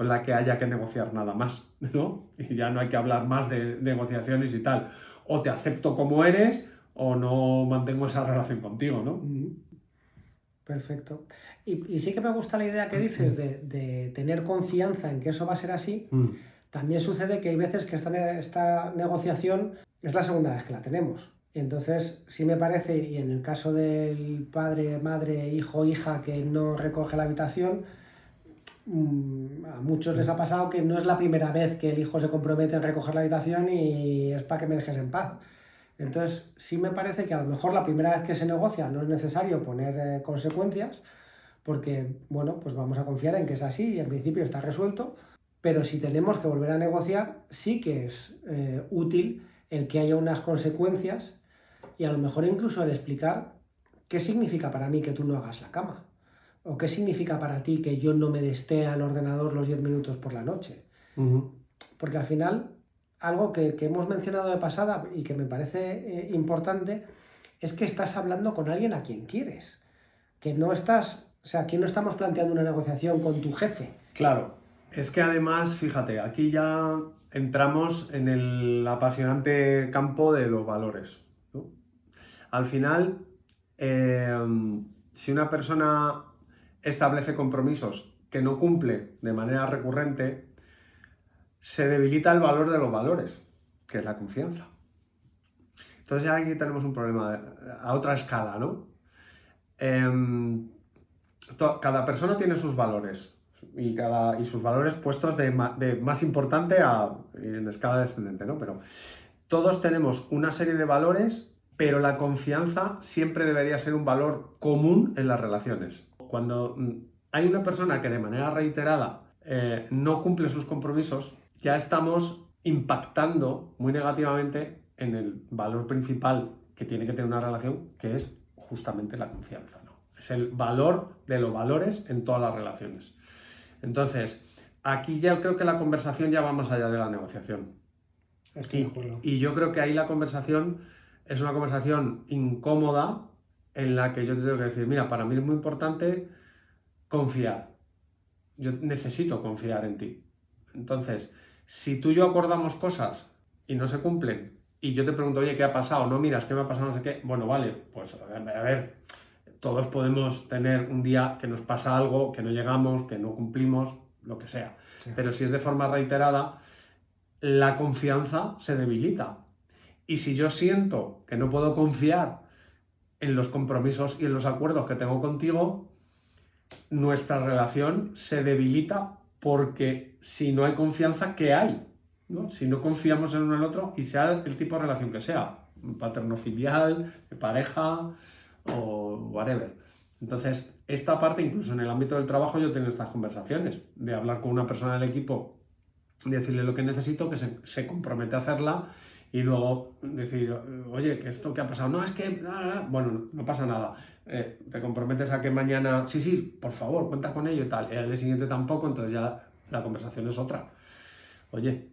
la que haya que negociar nada más, ¿no? Y ya no hay que hablar más de negociaciones y tal. O te acepto como eres, o no mantengo esa relación contigo, ¿no? Perfecto. Y sí que me gusta la idea que dices de tener confianza en que eso va a ser así. También sucede que hay veces que esta negociación es la segunda vez que la tenemos. Entonces, sí me parece, y en el caso del padre, madre, hijo, hija que no recoge la habitación, a muchos les ha pasado que no es la primera vez que el hijo se compromete en recoger la habitación y es para que me dejes en paz. Entonces, sí me parece que a lo mejor la primera vez que se negocia no es necesario poner consecuencias, porque, bueno, pues vamos a confiar en que es así y en principio está resuelto. Pero si tenemos que volver a negociar, sí que es útil el que haya unas consecuencias y a lo mejor incluso el explicar qué significa para mí que tú no hagas la cama o qué significa para ti que yo no me desté al ordenador los 10 minutos por la noche. Porque al final, algo que hemos mencionado de pasada y que me parece importante es que estás hablando con alguien a quien quieres. Que no estás, o sea, aquí no estamos planteando una negociación con tu jefe. Claro. Es que además, fíjate, aquí ya entramos en el apasionante campo de los valores, ¿no? Al final, si una persona establece compromisos que no cumple de manera recurrente, se debilita el valor de los valores, que es la confianza. Entonces ya aquí tenemos un problema a otra escala, ¿no? Cada persona tiene sus valores. Y sus valores puestos de más importante en escala descendente, ¿no? Pero todos tenemos una serie de valores, pero la confianza siempre debería ser un valor común en las relaciones. Cuando hay una persona que de manera reiterada no cumple sus compromisos, ya estamos impactando muy negativamente en el valor principal que tiene que tener una relación, que es justamente la confianza, ¿no? Es el valor de los valores en todas las relaciones. Entonces, aquí ya creo que la conversación ya va más allá de la negociación. Y yo creo que ahí la conversación es una conversación incómoda en la que yo te tengo que decir, mira, para mí es muy importante confiar. Yo necesito confiar en ti. Entonces, si tú y yo acordamos cosas y no se cumplen, y yo te pregunto, oye, ¿qué ha pasado? No miras, ¿qué me ha pasado? No sé qué. Bueno, vale, pues a ver, todos podemos tener un día que nos pasa algo, que no llegamos, que no cumplimos, lo que sea. Sí. Pero si es de forma reiterada, la confianza se debilita. Y si yo siento que no puedo confiar en los compromisos y en los acuerdos que tengo contigo, nuestra relación se debilita, porque si no hay confianza, ¿qué hay? ¿No? Si no confiamos en uno en el otro, y sea el tipo de relación que sea, paterno-filial, de pareja o whatever. Entonces, esta parte, incluso en el ámbito del trabajo, yo tengo estas conversaciones, de hablar con una persona del equipo, decirle lo que necesito, que se compromete a hacerla, y luego decir, oye, que esto que ha pasado, no, es que, bueno, no pasa nada, te comprometes a que mañana, sí, por favor, cuenta con ello y tal, y al día siguiente tampoco, entonces ya la conversación es otra. Oye,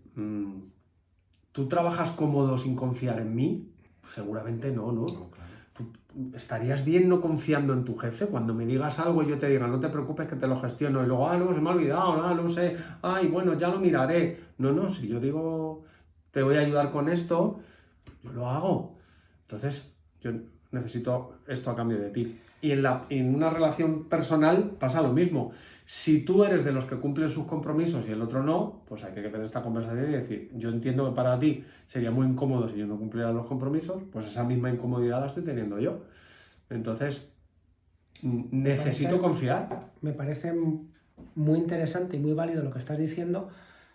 ¿tú trabajas cómodo sin confiar en mí? Seguramente no, ¿no? No, claro. ¿Tú estarías bien no confiando en tu jefe? Cuando me digas algo y yo te diga, no te preocupes que te lo gestiono, y luego, no, se me ha olvidado, no sé, bueno, ya lo miraré. No, si yo digo, te voy a ayudar con esto, yo lo hago. Entonces, yo necesito esto a cambio de ti. Y en una relación personal pasa lo mismo. Si tú eres de los que cumplen sus compromisos y el otro no, pues hay que tener esta conversación y decir, yo entiendo que para ti sería muy incómodo si yo no cumpliera los compromisos, pues esa misma incomodidad la estoy teniendo yo. Entonces, necesito confiar. Me parece muy interesante y muy válido lo que estás diciendo,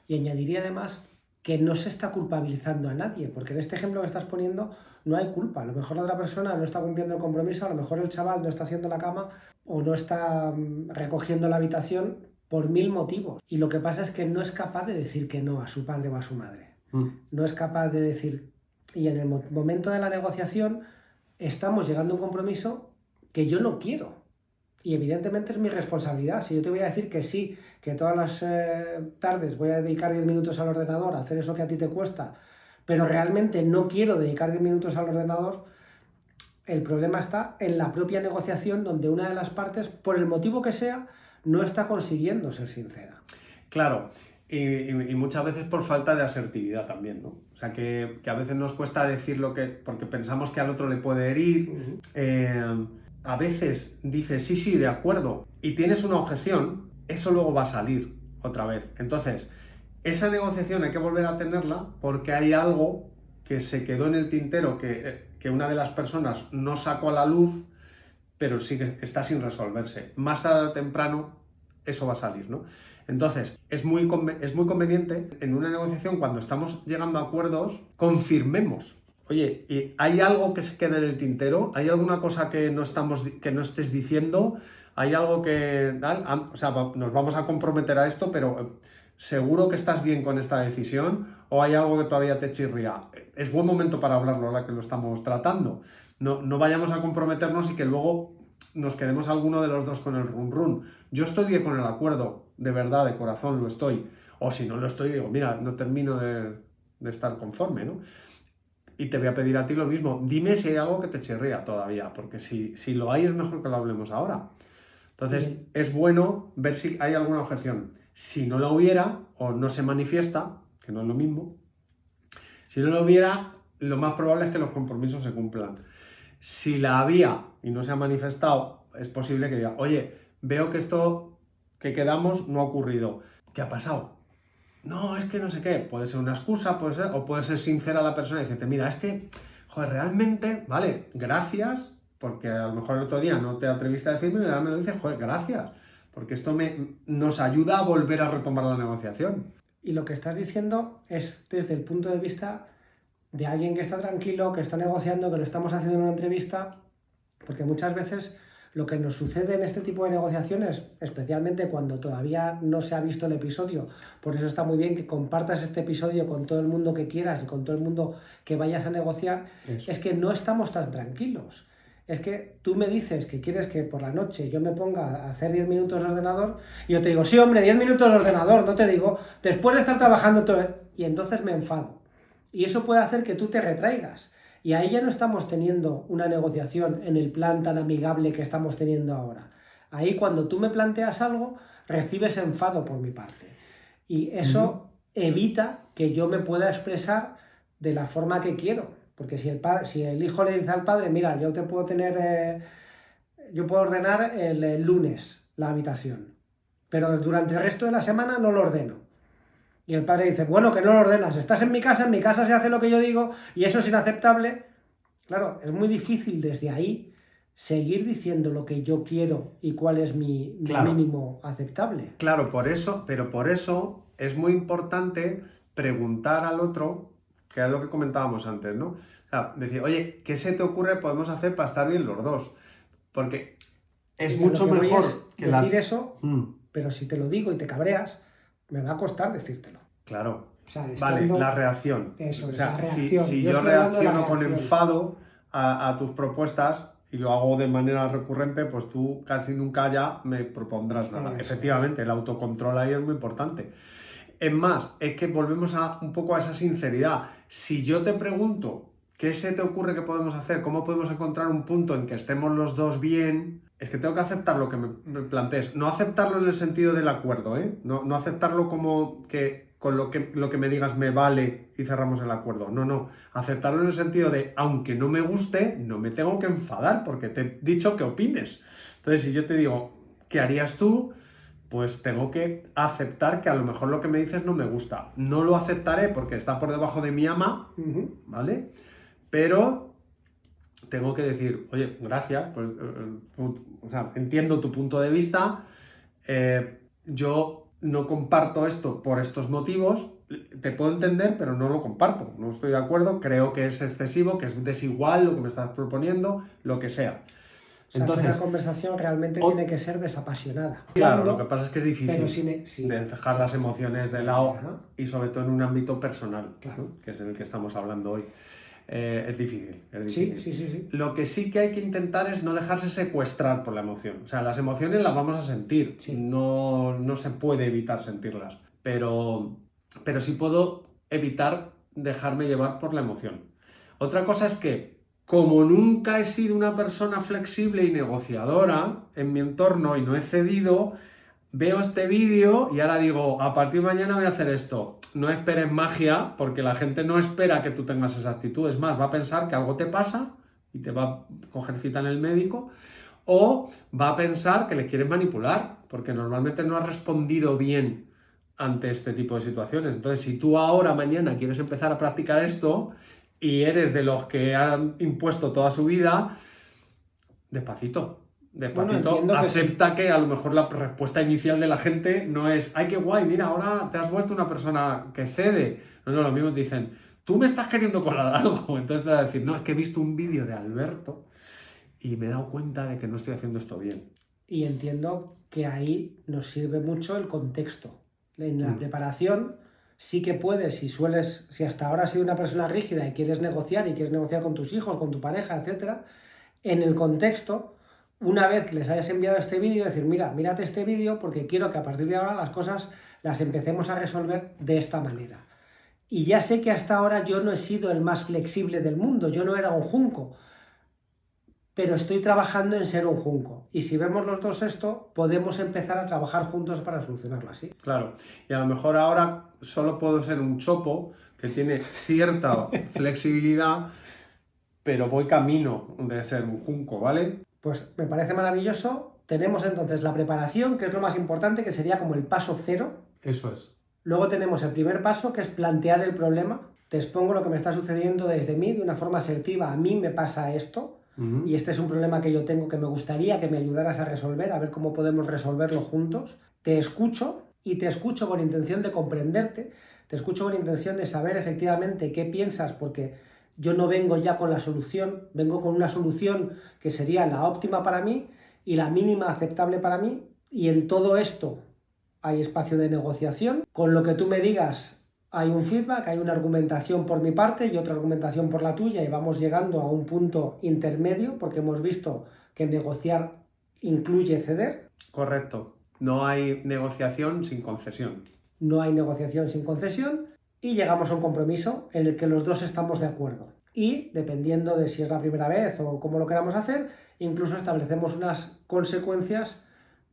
y añadiría además que no se está culpabilizando a nadie, porque en este ejemplo que estás poniendo no hay culpa. A lo mejor la otra persona no está cumpliendo el compromiso, a lo mejor el chaval no está haciendo la cama o no está recogiendo la habitación por 1000 motivos. Y lo que pasa es que no es capaz de decir que no a su padre o a su madre. No es capaz de decir... Y en el momento de la negociación estamos llegando a un compromiso que yo no quiero. Y evidentemente es mi responsabilidad. Si yo te voy a decir que sí, que todas las tardes voy a dedicar 10 minutos al ordenador a hacer eso que a ti te cuesta, pero realmente no quiero dedicar 10 minutos al ordenador, el problema está en la propia negociación, donde una de las partes, por el motivo que sea, no está consiguiendo ser sincera. Claro, y muchas veces por falta de asertividad también, ¿no? O sea, que a veces nos cuesta decir lo que... porque pensamos que al otro le puede herir. A veces dices, sí, de acuerdo, y tienes una objeción, eso luego va a salir otra vez. Entonces, esa negociación hay que volver a tenerla, porque hay algo que se quedó en el tintero, que una de las personas no sacó a la luz, pero sí que está sin resolverse. Más tarde o temprano eso va a salir, ¿no? Entonces, es muy conveniente en una negociación, cuando estamos llegando a acuerdos, confirmemos. Oye, ¿hay algo que se quede en el tintero? ¿Hay alguna cosa que no estés diciendo? ¿Hay algo que tal? O sea, nos vamos a comprometer a esto, pero ¿seguro que estás bien con esta decisión? ¿O hay algo que todavía te chirría? Es buen momento para hablarlo ahora que lo estamos tratando. No vayamos a comprometernos y que luego nos quedemos alguno de los dos con el run. Yo estoy bien con el acuerdo, de verdad, de corazón lo estoy. O si no lo estoy, digo, mira, no termino de estar conforme, ¿no? Y te voy a pedir a ti lo mismo. Dime si hay algo que te chirría todavía, porque si lo hay es mejor que lo hablemos ahora. Entonces, es bueno ver si hay alguna objeción. Si no la hubiera o no se manifiesta, que no es lo mismo, si no la hubiera, lo más probable es que los compromisos se cumplan. Si la había y no se ha manifestado, es posible que diga, oye, veo que esto que quedamos no ha ocurrido. ¿Qué ha pasado? No, es que no sé qué. Puede ser una excusa, o puede ser sincera la persona y decirte, mira, es que, joder, realmente, vale, gracias, porque a lo mejor el otro día no te atreviste a decirme y ahora me lo dices, joder, gracias, porque esto nos ayuda a volver a retomar la negociación. Y lo que estás diciendo es desde el punto de vista de alguien que está tranquilo, que está negociando, que lo estamos haciendo en una entrevista, porque muchas veces lo que nos sucede en este tipo de negociaciones, especialmente cuando todavía no se ha visto el episodio, por eso está muy bien que compartas este episodio con todo el mundo que quieras y con todo el mundo que vayas a negociar, eso. Es que no estamos tan tranquilos. Es que tú me dices que quieres que por la noche yo me ponga a hacer 10 minutos de ordenador y yo te digo, sí, hombre, 10 minutos de ordenador, no te digo, después de estar trabajando todo... Y entonces me enfado. Y eso puede hacer que tú te retraigas. Y ahí ya no estamos teniendo una negociación en el plan tan amigable que estamos teniendo ahora. Ahí cuando tú me planteas algo, recibes enfado por mi parte. Y eso evita que yo me pueda expresar de la forma que quiero. Porque si el hijo le dice al padre, mira, yo te puedo tener yo puedo ordenar el lunes la habitación, pero durante el resto de la semana no lo ordeno. Y el padre dice, bueno, que no lo ordenas, estás en mi casa se hace lo que yo digo y eso es inaceptable. Claro, es muy difícil desde ahí seguir diciendo lo que yo quiero y cuál es mi Claro. mínimo aceptable. Claro, pero por eso es muy importante preguntar al otro, que es lo que comentábamos antes, ¿no? O sea, decir, oye, ¿qué se te ocurre podemos hacer para estar bien los dos? Porque es Y mucho lo que voy mejor es que decir las... eso, Mm, pero si te lo digo y te cabreas, me va a costar decírtelo. claro. O sea, Vale, estando- la reacción. Eso O es, sea, la si reacción. Yo yo estoy hablando de la reacciono con reacción. enfado a tus propuestas y lo hago de manera recurrente, pues tú casi nunca ya me propondrás nada. Eso Efectivamente, el autocontrol ahí es muy importante. Es más, es que volvemos un poco a esa sinceridad. Si yo te pregunto qué se te ocurre que podemos hacer, cómo podemos encontrar un punto en que estemos los dos bien, es que tengo que aceptar lo que me plantees. No aceptarlo en el sentido del acuerdo, ¿eh? No aceptarlo como que con lo que me digas me vale y cerramos el acuerdo. No. Aceptarlo en el sentido de, aunque no me guste, no me tengo que enfadar porque te he dicho que opines. Entonces, si yo te digo, ¿qué harías tú? Pues tengo que aceptar que a lo mejor lo que me dices no me gusta. No lo aceptaré porque está por debajo de mi ama, Ujú. ¿vale? Pero tengo que decir, oye, gracias, pues, o sea, entiendo tu punto de vista, yo no comparto esto por estos motivos, te puedo entender, pero no lo comparto, no estoy de acuerdo, creo que es excesivo, que es desigual lo que me estás proponiendo, lo que sea. O sea, Entonces, que una conversación realmente tiene que ser desapasionada. claro, Hablando, lo que pasa es que es pero difícil sin dejar las emociones de lado Ajá. y sobre todo en un ámbito personal, Claro. ¿no? Que es en el que estamos hablando hoy. Es difícil, es Sí, difícil. sí. Lo que sí que hay que intentar es no dejarse secuestrar por la emoción. O sea, las emociones las vamos a sentir, Sí. no se puede evitar sentirlas, pero sí puedo evitar dejarme llevar por la emoción. Otra cosa es que, como nunca he sido una persona flexible y negociadora en mi entorno y no he cedido, veo este vídeo y ahora digo, a partir de mañana voy a hacer esto. No esperes magia, porque la gente no espera que tú tengas esa actitud. Es más, va a pensar que algo te pasa y te va a coger cita en el médico, o va a pensar que le quieres manipular, porque normalmente no has respondido bien ante este tipo de situaciones. Entonces, si tú ahora, mañana, quieres empezar a practicar esto y eres de los que han impuesto toda su vida, despacito. entiendo que Acepta que a lo mejor la respuesta inicial de la gente no es, ay, qué guay, mira, ahora te has vuelto una persona que cede. No, los mismos dicen, tú me estás queriendo colar algo. Entonces te va a decir, no, es que he visto un vídeo de Alberto y me he dado cuenta de que no estoy haciendo esto bien. Y entiendo que ahí nos sirve mucho el contexto. En la preparación sí que puedes, si hasta ahora has sido una persona rígida y quieres negociar con tus hijos, con tu pareja, etcétera, en el contexto, una vez que les hayas enviado este vídeo, decir, mírate este vídeo porque quiero que a partir de ahora las cosas las empecemos a resolver de esta manera. Y ya sé que hasta ahora yo no he sido el más flexible del mundo, yo no era un junco, pero estoy trabajando en ser un junco. Y si vemos los dos esto, podemos empezar a trabajar juntos para solucionarlo así. Claro, y a lo mejor ahora solo puedo ser un chopo que tiene cierta flexibilidad, pero voy camino de ser un junco, ¿vale? Pues me parece maravilloso. Tenemos entonces la preparación, que es lo más importante, que sería como el paso cero. Eso es. Luego tenemos el primer paso, que es plantear el problema. Te expongo lo que me está sucediendo desde mí, de una forma asertiva. A mí me pasa esto. Y este es un problema que yo tengo que me gustaría que me ayudaras a resolver, a ver cómo podemos resolverlo juntos. Te escucho y te escucho con intención de comprenderte, te escucho con intención de saber efectivamente qué piensas, porque yo no vengo ya con la solución, vengo con una solución que sería la óptima para mí y la mínima aceptable para mí, y en todo esto hay espacio de negociación. Con lo que tú me digas hay un feedback, hay una argumentación por mi parte y otra argumentación por la tuya, y vamos llegando a un punto intermedio, porque hemos visto que negociar incluye ceder. Correcto. No hay negociación sin concesión. No hay negociación sin concesión, y llegamos a un compromiso en el que los dos estamos de acuerdo. Y, dependiendo de si es la primera vez o cómo lo queramos hacer, incluso establecemos unas consecuencias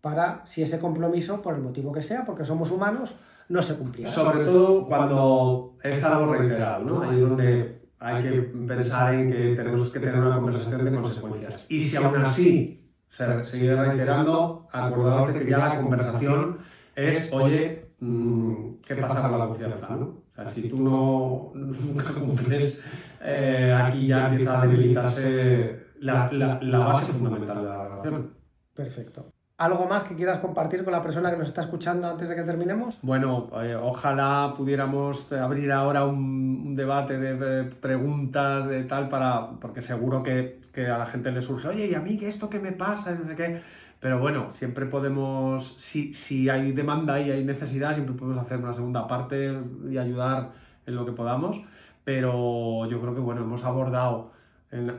para si ese compromiso, por el motivo que sea, porque somos humanos, no se cumplirá. Sobre todo cuando es algo reiterado, ¿no? Ahí es donde hay que pensar en que tenemos que tener una conversación de consecuencias. Y si aún así seguir reiterando, acordaos de que ya la conversación es, oye, ¿qué pasa con la confianza, ¿no? O sea, si tú no cumples, aquí ya empieza a debilitarse la base fundamental de la relación. Perfecto. ¿Algo más que quieras compartir con la persona que nos está escuchando antes de que terminemos? Bueno, ojalá pudiéramos abrir ahora un debate de preguntas de tal porque seguro que a la gente le surge, oye, ¿y a mí esto qué me pasa? No sé qué. Pero bueno, siempre podemos, si hay demanda y hay necesidad, siempre podemos hacer una segunda parte y ayudar en lo que podamos. Pero yo creo que bueno, hemos abordado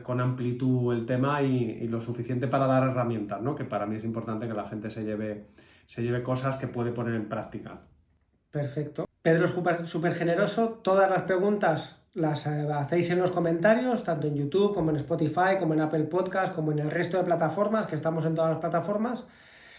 con amplitud el tema y lo suficiente para dar herramientas, ¿no? Que para mí es importante que la gente se lleve cosas que puede poner en práctica. Perfecto. Pedro es súper generoso. Todas las preguntas las hacéis en los comentarios, tanto en YouTube como en Spotify, como en Apple Podcast, como en el resto de plataformas, que estamos en todas las plataformas.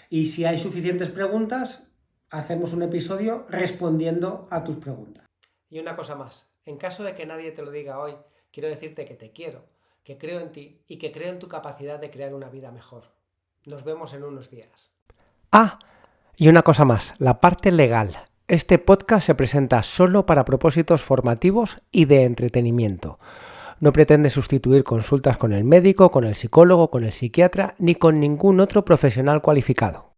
Y si hay suficientes preguntas, hacemos un episodio respondiendo a tus preguntas. Y una cosa más, en caso de que nadie te lo diga hoy, quiero decirte que te quiero, que creo en ti y que creo en tu capacidad de crear una vida mejor. Nos vemos en unos días. Ah, y una cosa más, la parte legal. Este podcast se presenta solo para propósitos formativos y de entretenimiento. No pretende sustituir consultas con el médico, con el psicólogo, con el psiquiatra, ni con ningún otro profesional cualificado.